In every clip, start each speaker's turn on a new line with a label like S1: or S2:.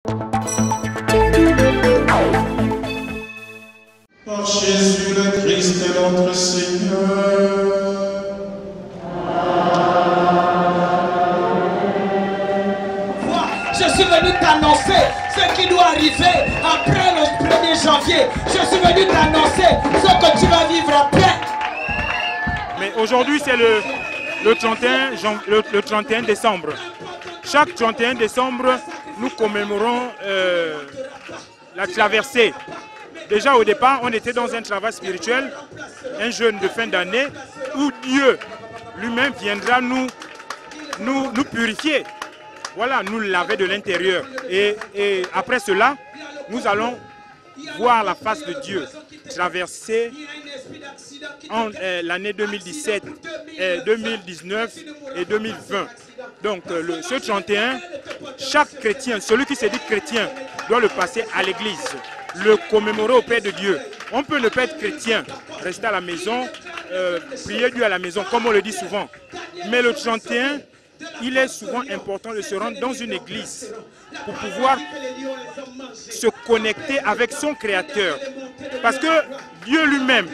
S1: Par Jésus le Christ notre Seigneur.
S2: Je suis venu t'annoncer ce qui doit arriver après le 1er janvier. Je suis venu t'annoncer ce que tu vas vivre après.
S3: Mais aujourd'hui, c'est le 31 décembre. Chaque 31 décembre, nous commémorons la traversée. Déjà au départ, on était dans un travail spirituel, un jeûne de fin d'année, où Dieu lui-même viendra nous purifier. Voilà, nous laver de l'intérieur. Et après cela, nous allons voir la face de Dieu, traverser en l'année 2017, 2019 et 2020. Donc ce 31, chaque chrétien, celui qui se dit chrétien, doit le passer à l'église, le commémorer auprès de Dieu. On peut ne pas être chrétien, rester à la maison, prier Dieu à la maison, comme on le dit souvent. Mais le 31, il est souvent important de se rendre dans une église pour pouvoir se connecter avec son Créateur. Parce que Dieu lui-même,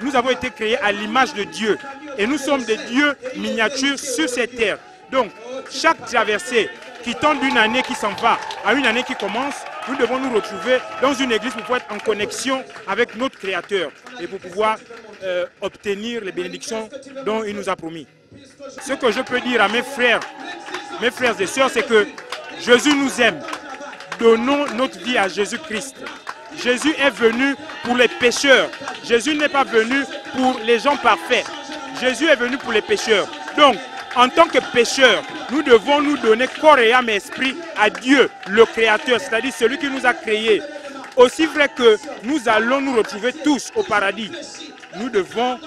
S3: nous avons été créés à l'image de Dieu. Et nous sommes des dieux miniatures sur cette terre. Donc, chaque traversée qui tend d'une année qui s'en va à une année qui commence, nous devons nous retrouver dans une église pour pouvoir être en connexion avec notre Créateur et pour pouvoir obtenir les bénédictions dont il nous a promis. Ce que je peux dire à mes frères et sœurs, c'est que Jésus nous aime. Donnons notre vie à Jésus-Christ. Jésus est venu pour les pécheurs. Jésus n'est pas venu pour les gens parfaits. Jésus est venu pour les pécheurs. Donc, en tant que pécheurs, nous devons nous donner corps et âme et esprit à Dieu, le Créateur, c'est-à-dire celui qui nous a créés. Aussi vrai que nous allons nous retrouver tous au paradis, nous devons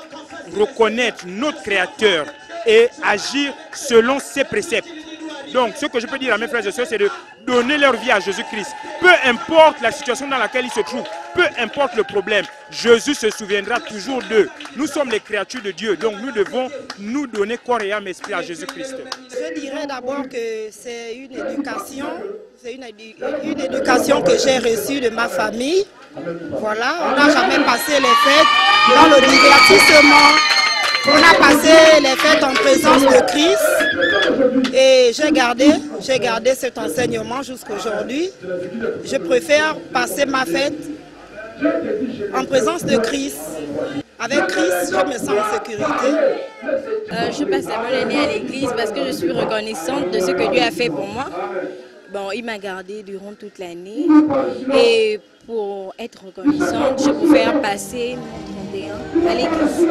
S3: reconnaître notre Créateur et agir selon ses préceptes. Donc, ce que je peux dire à mes frères et sœurs, c'est de donner leur vie à Jésus-Christ. Peu importe la situation dans laquelle ils se trouvent, peu importe le problème, Jésus se souviendra toujours d'eux. Nous sommes les créatures de Dieu, donc nous devons nous donner corps et âme et esprit à Jésus-Christ.
S4: Je dirais d'abord que c'est une éducation que j'ai reçue de ma famille. Voilà, on n'a jamais passé les fêtes dans le divertissement. On a passé les fêtes en présence de Christ et j'ai gardé cet enseignement jusqu'à aujourd'hui. Je préfère passer ma fête en présence de Christ. Avec Christ, je me sens en sécurité.
S5: Je passe la bonne année à l'église parce que je suis reconnaissante de ce que Dieu a fait pour moi. Bon, il m'a gardée durant toute l'année et pour être reconnaissante, je préfère passer mon 31 à l'église.